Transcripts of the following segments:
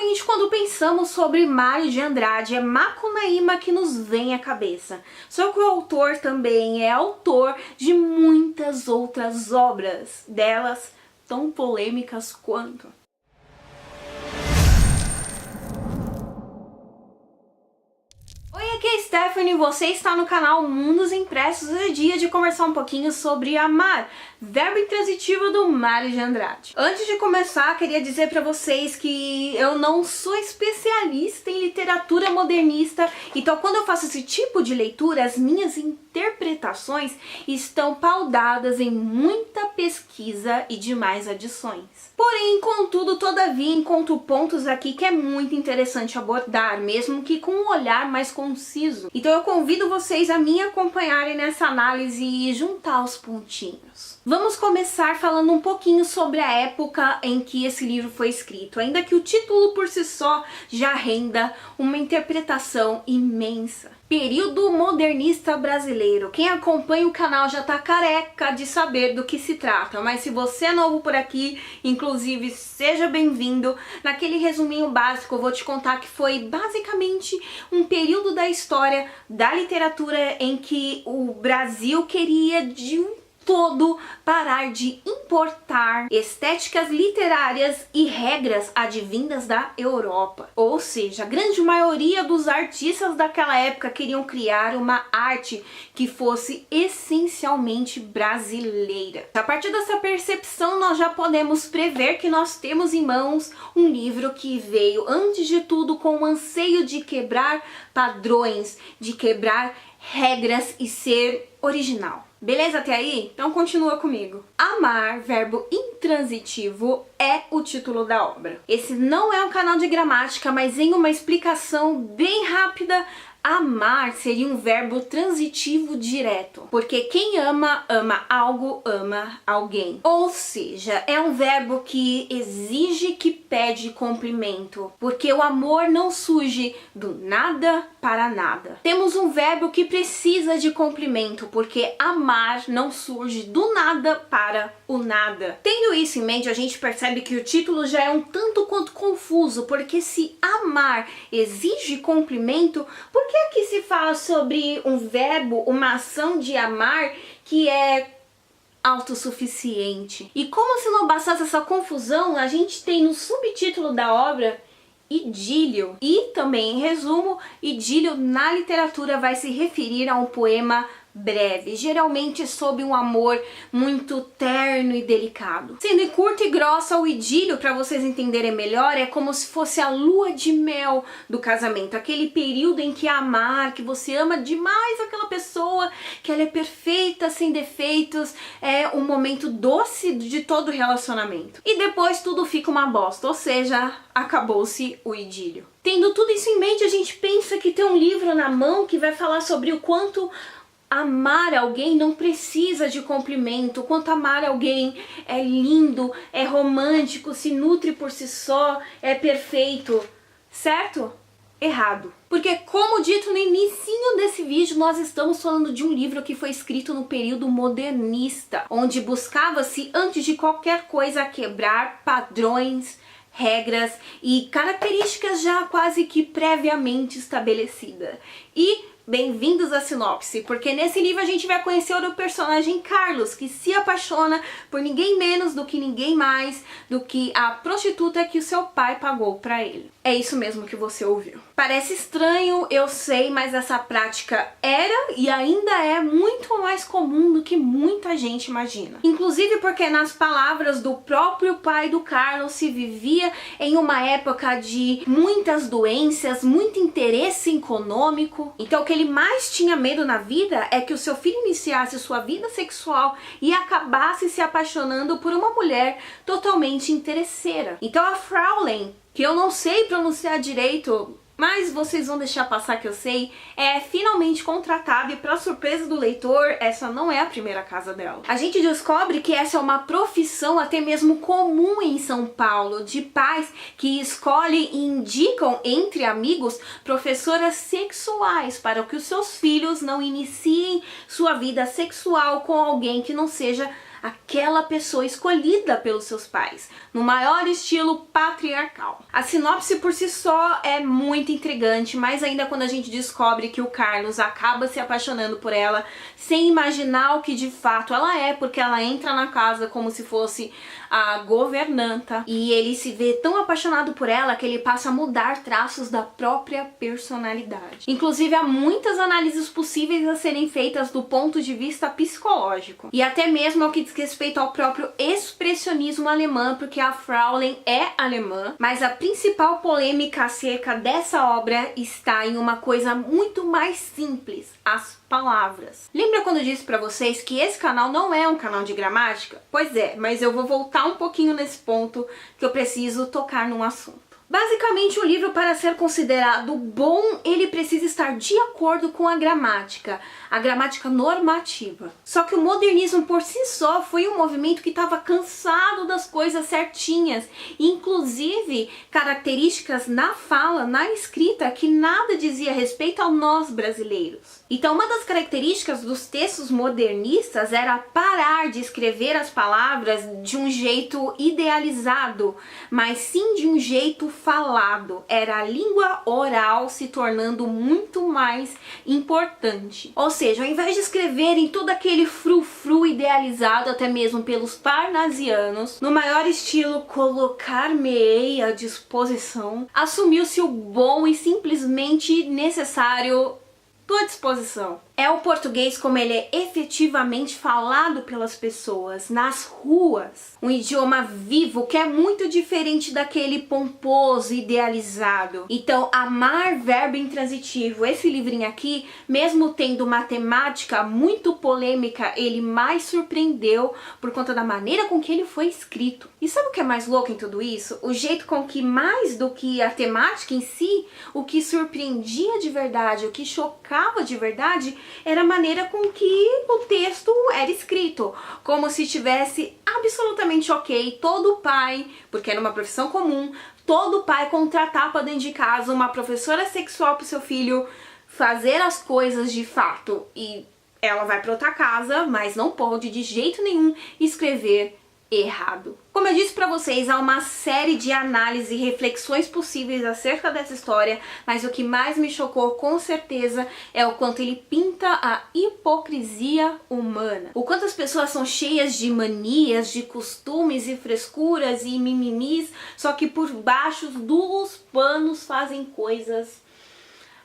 Geralmente quando pensamos sobre Mário de Andrade é Macunaíma que nos vem à cabeça. Só que o autor também é autor de muitas outras obras, delas tão polêmicas quanto. Oi, aqui é a Stephanie, você está no canal Mundos Impressos. É dia de conversar um pouquinho sobre amar, verbo intransitivo do Mário de Andrade. Antes de começar, queria dizer para vocês que eu não sou especialista em literatura modernista, então quando eu faço esse tipo de leitura, as minhas interpretações estão paudadas em muita pesquisa e demais adições. Porém, contudo, todavia, encontro pontos aqui que é muito interessante abordar, mesmo que com um olhar mais conciso. Então eu convido vocês a me acompanharem nessa análise e juntar os pontinhos. Vamos começar falando um pouquinho sobre a época em que esse livro foi escrito, ainda que o título por si só já renda uma interpretação imensa. Período modernista brasileiro. Quem acompanha o canal já tá careca de saber do que se trata, mas se você é novo por aqui, inclusive, seja bem-vindo. Naquele resuminho básico eu vou te contar que foi basicamente um período da história da literatura em que o Brasil queria de um todo parar de importar estéticas literárias e regras advindas da Europa. Ou seja, a grande maioria dos artistas daquela época queriam criar uma arte que fosse essencialmente brasileira. A partir dessa percepção, nós já podemos prever que nós temos em mãos um livro que veio, antes de tudo, com o anseio de quebrar padrões, de quebrar regras e ser original. Beleza até aí? Então continua comigo. Amar, verbo intransitivo, é o título da obra. Esse não é um canal de gramática, mas em uma explicação bem rápida, amar seria um verbo transitivo direto, porque quem ama, ama algo, ama alguém. Ou seja, é um verbo que exige, que pede cumprimento, porque o amor não surge do nada para nada. Temos um verbo que precisa de cumprimento, porque amar não surge do nada para o nada. Tendo isso em mente, a gente percebe que o título já é um tanto quanto confuso, porque se amar exige cumprimento, por que aqui se fala sobre um verbo, uma ação de amar que é autossuficiente? E como se não bastasse essa confusão, a gente tem no subtítulo da obra idílio. E também, em resumo, idílio na literatura vai se referir a um poema breve, geralmente sob um amor muito terno e delicado. Sendo em curta e grossa, o idílio, para vocês entenderem melhor, é como se fosse a lua de mel do casamento, aquele período em que amar, que você ama demais aquela pessoa, que ela é perfeita, sem defeitos, é um momento doce de todo relacionamento. E depois tudo fica uma bosta, ou seja, acabou-se o idílio. Tendo tudo isso em mente, a gente pensa que tem um livro na mão que vai falar sobre o quanto amar alguém não precisa de cumprimento, quanto amar alguém é lindo, é romântico, se nutre por si só, é perfeito, certo? Errado. Porque, como dito no inicinho desse vídeo, nós estamos falando de um livro que foi escrito no período modernista, onde buscava-se, antes de qualquer coisa, quebrar padrões, regras e características já quase que previamente estabelecidas. E bem-vindos à sinopse, porque nesse livro a gente vai conhecer o personagem Carlos, que se apaixona por ninguém menos do que ninguém mais do que a prostituta que o seu pai pagou pra ele. É isso mesmo que você ouviu. Parece estranho, eu sei, mas essa prática era e ainda é muito mais comum do que muita gente imagina. Inclusive porque, nas palavras do próprio pai do Carlos, se vivia em uma época de muitas doenças, muito interesse econômico. Então o que ele mais tinha medo na vida é que o seu filho iniciasse sua vida sexual e acabasse se apaixonando por uma mulher totalmente interesseira. Então a Fraulein, que eu não sei pronunciar direito, mas vocês vão deixar passar que eu sei, é finalmente contratada e, para surpresa do leitor, essa não é a primeira casa dela. A gente descobre que essa é uma profissão até mesmo comum em São Paulo, de pais que escolhem e indicam entre amigos professoras sexuais para que os seus filhos não iniciem sua vida sexual com alguém que não seja aquela pessoa escolhida pelos seus pais, no maior estilo patriarcal. A sinopse por si só é muito intrigante, mas ainda quando a gente descobre que o Carlos acaba se apaixonando por ela, sem imaginar o que de fato ela é, porque ela entra na casa como se fosse a governanta, e ele se vê tão apaixonado por ela que ele passa a mudar traços da própria personalidade. Inclusive, há muitas análises possíveis a serem feitas do ponto de vista psicológico, e até mesmo ao que diz respeito ao próprio expressionismo alemão, porque a Fraulein é alemã, mas a principal polêmica acerca dessa obra está em uma coisa muito mais simples: as palavras. Lembra quando eu disse pra vocês que esse canal não é um canal de gramática? Pois é, mas eu vou voltar um pouquinho nesse ponto que eu preciso tocar num assunto. Basicamente, o livro, para ser considerado bom, ele precisa estar de acordo com a gramática normativa. Só que o modernismo por si só foi um movimento que estava cansado das coisas certinhas, inclusive características na fala, na escrita, que nada dizia respeito a nós brasileiros. Então, uma das características dos textos modernistas era parar de escrever as palavras de um jeito idealizado, mas sim de um jeito falado. Era a língua oral se tornando muito mais importante. Ou seja, ao invés de escreverem todo aquele frufru idealizado até mesmo pelos parnasianos, no maior estilo colocar-me-ei à disposição, assumiu-se o bom e simplesmente necessário "tô à disposição". É o português como ele é efetivamente falado pelas pessoas, nas ruas. Um idioma vivo que é muito diferente daquele pomposo, idealizado. Então, Amar, verbo intransitivo, esse livrinho aqui, mesmo tendo uma temática muito polêmica, ele mais surpreendeu por conta da maneira com que ele foi escrito. E sabe o que é mais louco em tudo isso? O jeito com que, mais do que a temática em si, o que surpreendia de verdade, o que chocava de verdade, era a maneira com que o texto era escrito, como se tivesse absolutamente ok todo pai, porque era uma profissão comum, todo pai contratar para dentro de casa uma professora sexual para o seu filho fazer as coisas de fato, e ela vai para outra casa, mas não pode de jeito nenhum escrever errado. Como eu disse pra vocês, há uma série de análises e reflexões possíveis acerca dessa história, mas o que mais me chocou com certeza é o quanto ele pinta a hipocrisia humana. O quanto as pessoas são cheias de manias, de costumes e frescuras e mimimis, só que por baixo dos panos fazem coisas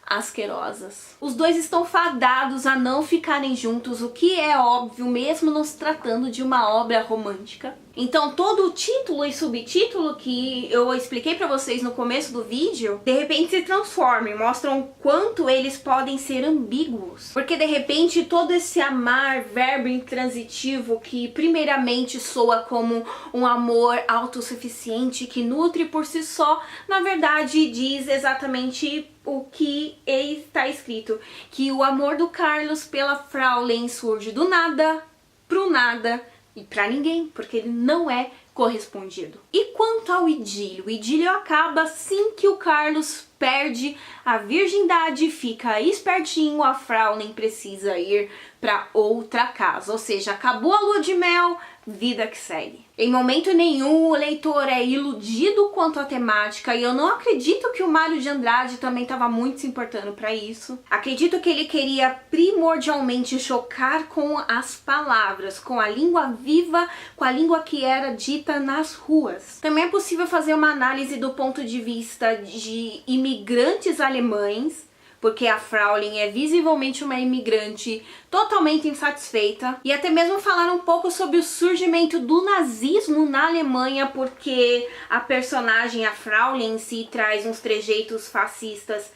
asquerosas. Os dois estão fadados a não ficarem juntos, o que é óbvio mesmo não se tratando de uma obra romântica. Então todo o título e subtítulo que eu expliquei pra vocês no começo do vídeo, de repente se transformam e mostram quanto eles podem ser ambíguos. Porque de repente todo esse amar, verbo intransitivo, que primeiramente soa como um amor autossuficiente que nutre por si só, na verdade diz exatamente o que está escrito, que o amor do Carlos pela Fraulein surge do nada, pro nada e pra ninguém, porque ele não é correspondido. E quanto ao idílio? O idílio acaba assim que o Carlos perde a virgindade, fica espertinho, a Fraulein precisa ir para outra casa. Ou seja, acabou a lua de mel, vida que segue. Em momento nenhum o leitor é iludido quanto à temática, e eu não acredito que o Mário de Andrade também estava muito se importando para isso. Acredito que ele queria primordialmente chocar com as palavras, com a língua viva, com a língua que era dita nas ruas. Também é possível fazer uma análise do ponto de vista de imigrantes alemães, porque a Fraulein é visivelmente uma imigrante totalmente insatisfeita, e até mesmo falar um pouco sobre o surgimento do nazismo na Alemanha, porque a personagem, a Fraulein em si, traz uns trejeitos fascistas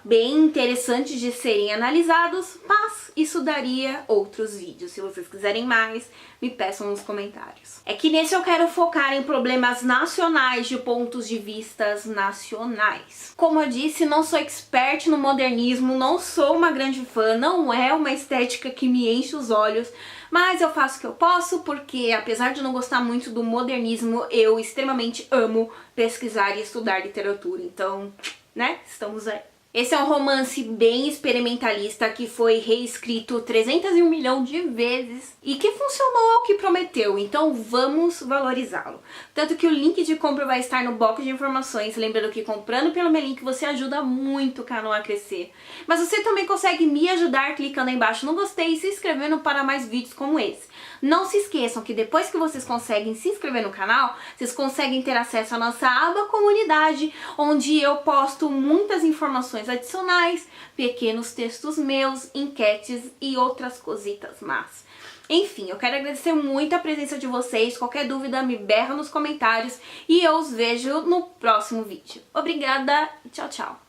bem interessantes de serem analisados, mas isso daria outros vídeos. Se vocês quiserem mais, me peçam nos comentários. É que nesse eu quero focar em problemas nacionais de pontos de vistas nacionais. Como eu disse, não sou expert no modernismo, não sou uma grande fã, não é uma estética que me enche os olhos, mas eu faço o que eu posso, porque apesar de não gostar muito do modernismo, eu extremamente amo pesquisar e estudar literatura. Então, né, estamos aí. Esse é um romance bem experimentalista que foi reescrito 301 milhões de vezes e que funcionou ao que prometeu, então vamos valorizá-lo. Tanto que o link de compra vai estar no box de informações, lembrando que comprando pelo meu link você ajuda muito o canal a crescer. Mas você também consegue me ajudar clicando aí embaixo no gostei e se inscrevendo para mais vídeos como esse. Não se esqueçam que depois que vocês conseguem se inscrever no canal, vocês conseguem ter acesso à nossa aba comunidade, onde eu posto muitas informações adicionais, pequenos textos meus, enquetes e outras cositas más. Enfim, eu quero agradecer muito a presença de vocês. Qualquer dúvida me berra nos comentários e eu os vejo no próximo vídeo. Obrigada e tchau, tchau!